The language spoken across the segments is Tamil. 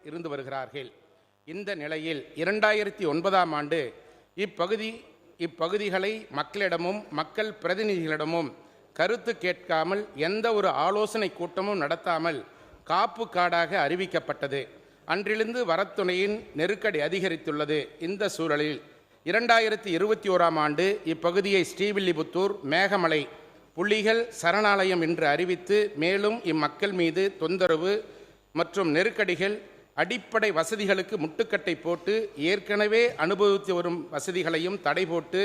இருந்து வருகிறார்கள். இந்த நிலையில் 2009ஆம் ஆண்டு இப்பகுதிகளை மக்களிடமும் மக்கள் பிரதிநிதிகளிடமும் கருத்து கேட்காமல் எந்த ஒரு ஆலோசனை கூட்டமும் நடத்தாமல் காப்பு காடாக அறிவிக்கப்பட்டது. அன்றிலிருந்து வரத்துணையின் நெருக்கடி அதிகரித்துள்ளது. இந்த சூழலில் 2021ஆம் ஆண்டு இப்பகுதியை ஸ்ரீவில்லிபுத்தூர் மேகமலை புலிகள் சரணாலயம் என்று அறிவித்து மேலும் இம்மக்கள் மீது தொந்தரவு மற்றும் நெருக்கடிகள், அடிப்படை வசதிகளுக்கு முட்டுக்கட்டை போட்டு ஏற்கனவே அனுபவித்து வரும் வசதிகளையும் தடை போட்டு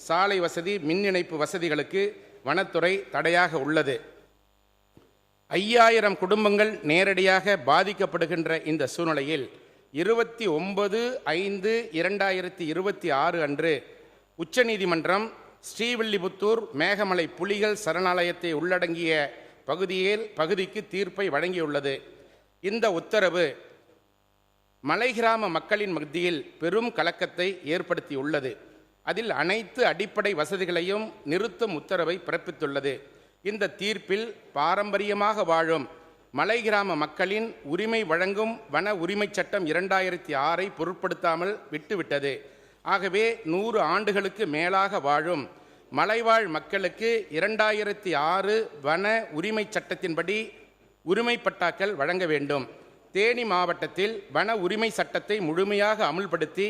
சாலை வசதி, மின் இணைப்பு வசதிகளுக்கு வனத்துறை தடையாக உள்ளது. 5000 குடும்பங்கள் நேரடியாக பாதிக்கப்படுகின்ற இந்த சூழ்நிலையில் 29/5/2026 அன்று உச்சநீதிமன்றம் ஸ்ரீவில்லிபுத்தூர் மேகமலை புலிகள் சரணாலயத்தை உள்ளடங்கிய பகுதிக்கு தீர்ப்பை வழங்கியுள்ளது. இந்த உத்தரவு மலை கிராம மக்களின் மத்தியில் பெரும் கலக்கத்தை ஏற்படுத்தியுள்ளது. அதில் அனைத்து அடிப்படை வசதிகளையும் நிறுத்தும் உத்தரவை பிறப்பித்துள்ளது. இந்த தீர்ப்பில் பாரம்பரியமாக வாழும் மலை கிராம மக்களின் உரிமை வழங்கும் வன உரிமை சட்டம் 2006ஐ பொருட்படுத்தாமல் விட்டுவிட்டது. ஆகவே 100 ஆண்டுகளுக்கு மேலாக வாழும் மலைவாழ் மக்களுக்கு 2006 வன உரிமை சட்டத்தின்படி உரிமை பட்டாக்கள் வழங்க வேண்டும். தேனி மாவட்டத்தில் வன உரிமை சட்டத்தை முழுமையாக அமுல்படுத்தி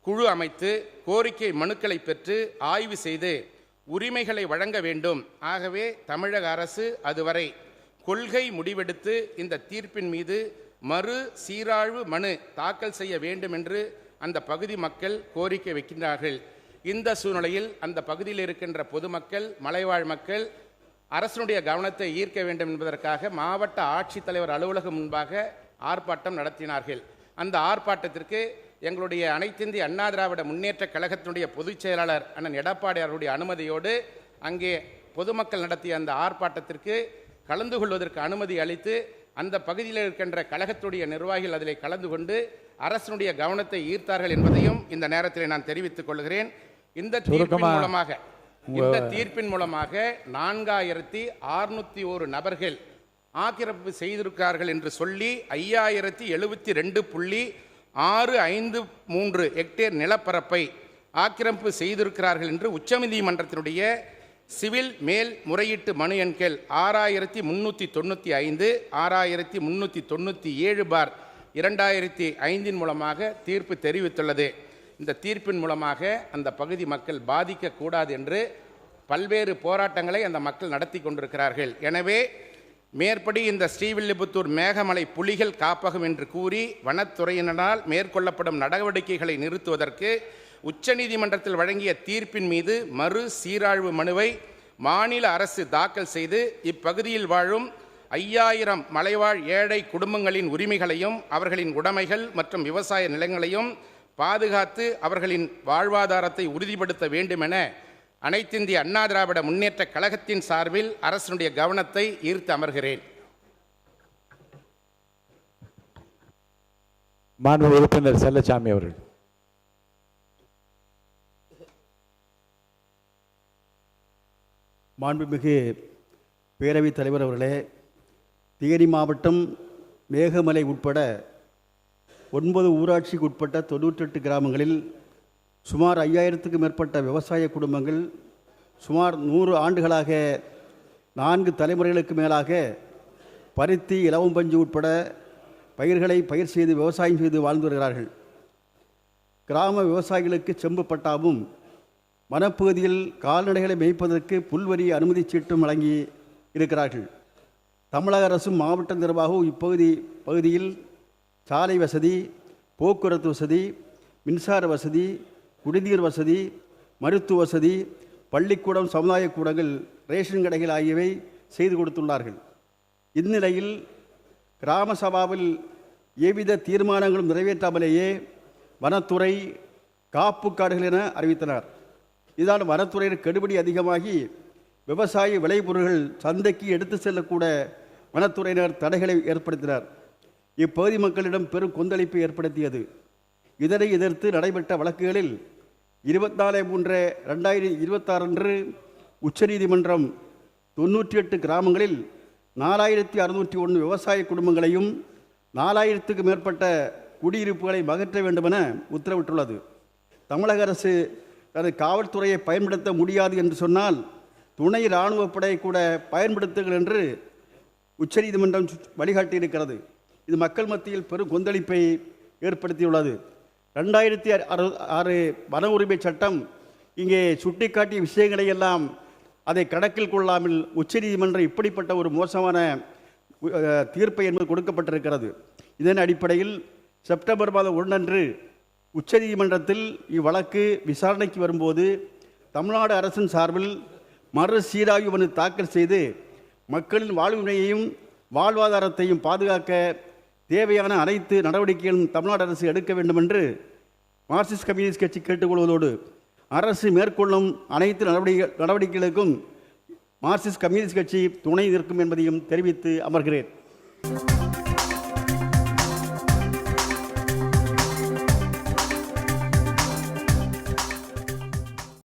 குழு அமைத்து கோரிக்கை மனுக்களை பெற்று ஆய்வு செய்து உரிமைகளை வழங்க வேண்டும். ஆகவே தமிழக அரசு அதுவரை கொள்கை முடிவெடுத்து இந்த தீர்ப்பின் மீது மறு சீராய்வு மனு தாக்கல் செய்ய வேண்டும் என்று அந்த பகுதி மக்கள் கோரிக்கை வைக்கின்றார்கள். இந்த சூழ்நிலையில் அந்த பகுதியில் இருக்கின்ற பொதுமக்கள், மலைவாழ் மக்கள் அரசனுடைய கவனத்தை ஈர்க்க வேண்டும் என்பதற்காக மாவட்ட ஆட்சித்தலைவர் அலுவலகம் முன்பாக ஆர்ப்பாட்டம் நடத்தினார்கள். அந்த ஆர்ப்பாட்டத்திற்கு எங்களுடைய அனைத்திந்திய அண்ணா திராவிட முன்னேற்ற கழகத்தினுடைய பொதுச் செயலாளர் அண்ணன் எடப்பாடி அவருடைய அனுமதியோடு அங்கே பொதுமக்கள் நடத்திய அந்த ஆர்ப்பாட்டத்திற்கு கலந்து கொள்வதற்கு அனுமதி அளித்து அந்த பகுதியில் இருக்கின்ற கழகத்துடைய நிர்வாகிகள் அதில் கலந்து கொண்டு அரசனுடைய கவனத்தை ஈர்த்தார்கள் என்பதையும் இந்த நேரத்தில் நான் தெரிவித்துக் கொள்கிறேன். இந்த தீர்ப்பின் மூலமாக 4601 நபர்கள் ஆக்கிரமிப்பு செய்திருக்கிறார்கள் என்று சொல்லி 5072.653 ஹெக்டேர் நிலப்பரப்பை ஆக்கிரமிப்பு செய்திருக்கிறார்கள் என்று உச்சநீதிமன்றத்தினுடைய சிவில் மேல் முறையீட்டு மனு எண்கள் 6395, 6397/2005 மூலமாக தீர்ப்பு தெரிவித்துள்ளது. இந்த தீர்ப்பின் மூலமாக அந்த பகுதி மக்கள் பாதிக்கக்கூடாது என்று பல்வேறு போராட்டங்களை அந்த மக்கள் நடத்தி கொண்டிருக்கிறார்கள். எனவே மேற்படி இந்த ஸ்ரீவில்லிபுத்தூர் மேகமலை புலிகள் காப்பகம் என்று கூறி வனத்துறையினரால் மேற்கொள்ளப்படும் நடவடிக்கைகளை நிறுத்துவதற்கு உச்சநீதிமன்றத்தில் வழங்கிய தீர்ப்பின் மீது மறு சீராய்வு மனுவை மாநில அரசு தாக்கல் செய்து இப்பகுதியில் வாழும் 5000 மலைவாழ் ஏழை குடும்பங்களின் உரிமைகளையும் அவர்களின் உடைமைகள் மற்றும் விவசாய நிலங்களையும் பாதுகாத்து அவர்களின் வாழ்வாதாரத்தை உறுதிப்படுத்த வேண்டும் என அனைத்திந்திய அண்ணா திராவிட முன்னேற்ற கழகத்தின் சார்பில் அரசினுடைய கவனத்தை ஈர்த்து அமர்கிறேன். மாண்பு உறுப்பினர் செல்லசாமி அவர்கள். மாண்புமிகு பேரவைத் தலைவர் அவர்களே, தேனி மாவட்டம் மேகமலை உட்பட 9 ஊராட்சிக்கு உட்பட்ட 98 கிராமங்களில் சுமார் 5000க்கும் மேற்பட்ட விவசாய குடும்பங்கள் சுமார் 100 ஆண்டுகளாக 4 தலைமுறைகளுக்கு மேலாக பருத்தி, இலவம் பஞ்சு உட்பட பயிர்களை பயிர் செய்து விவசாயம் செய்து வாழ்ந்து வருகிறார்கள். கிராம விவசாயிகளுக்கு செம்பு பட்டாவும் வனப்பகுதியில் கால்நடைகளை மேய்ப்பதற்கு புல்வரி அனுமதி சீட்டும் வழங்கி இருக்கிறார்கள். தமிழக அரசும் மாவட்ட நிர்வாகமும் பகுதியில் சாலை வசதி, போக்குவரத்து வசதி, மின்சார வசதி, குடிநீர் வசதி, மருத்துவ வசதி, பள்ளிக்கூடம், சமுதாய கூடங்கள், ரேஷன் கடைகள் ஆகியவை செய்து கொடுத்துள்ளார்கள். இந்நிலையில் கிராம சபாவில் எவ்வித தீர்மானங்களும் நிறைவேற்றாமலேயே வனத்துறை காப்பு காடுகள் என அறிவித்தனர். இதனால் வனத்துறையின் கெடுபிடி அதிகமாகி விவசாய விளைபொருள்கள் சந்தைக்கு எடுத்து செல்லக்கூட வனத்துறையினர் தடைகளை ஏற்படுத்தினர். இப்பகுதி மக்களிடம் பெரும் கொந்தளிப்பு ஏற்படுத்தியது. இதனை எதிர்த்து நடைபெற்ற வழக்குகளில் 24/3/2026 அன்று உச்சநீதிமன்றம் 98 கிராமங்களில் 4601 விவசாய குடும்பங்களையும் 4000க்கும் மேற்பட்ட குடியிருப்புகளை அகற்ற வேண்டுமென உத்தரவிட்டுள்ளது. தமிழக அரசு தனது காவல்துறையை பயன்படுத்த முடியாது என்று சொன்னால் துணை இராணுவ படையை கூட பயன்படுத்துங்கள் என்று உச்சநீதிமன்றம் வழிகாட்டியிருக்கிறது. இது மக்கள் மத்தியில் பெரும் கொந்தளிப்பை ஏற்படுத்தியுள்ளது. 2006 வன உரிமை சட்டம் இங்கே சுட்டிக்காட்டிய விஷயங்களை எல்லாம் அதை கணக்கில் கொள்ளாமல் உச்சநீதிமன்றம் இப்படிப்பட்ட ஒரு மோசமான தீர்ப்பை என்பது கொடுக்கப்பட்டிருக்கிறது. இதன் அடிப்படையில் செப்டம்பர் மாதம் 1 அன்று உச்சநீதிமன்றத்தில் இவ்வழக்கு விசாரணைக்கு வரும்போது தமிழ்நாடு அரசின் சார்பில் மறுசீராய்வு மனு தாக்கல் செய்து மக்களின் வாழ்வினையையும் வாழ்வாதாரத்தையும் பாதுகாக்க தேவையான அனைத்து நடவடிக்கைகளும் தமிழ்நாடு அரசு எடுக்க வேண்டும் என்று மார்க்சிஸ்ட் கம்யூனிஸ்ட் கட்சி கேட்டுக்கொள்வதோடு அரசு மேற்கொள்ளும் அனைத்து நடவடிக்கைகளுக்கும் மார்க்சிஸ்ட் கம்யூனிஸ்ட் கட்சி துணை நிற்கும் என்பதையும் தெரிவித்து அமர்கிறேன்.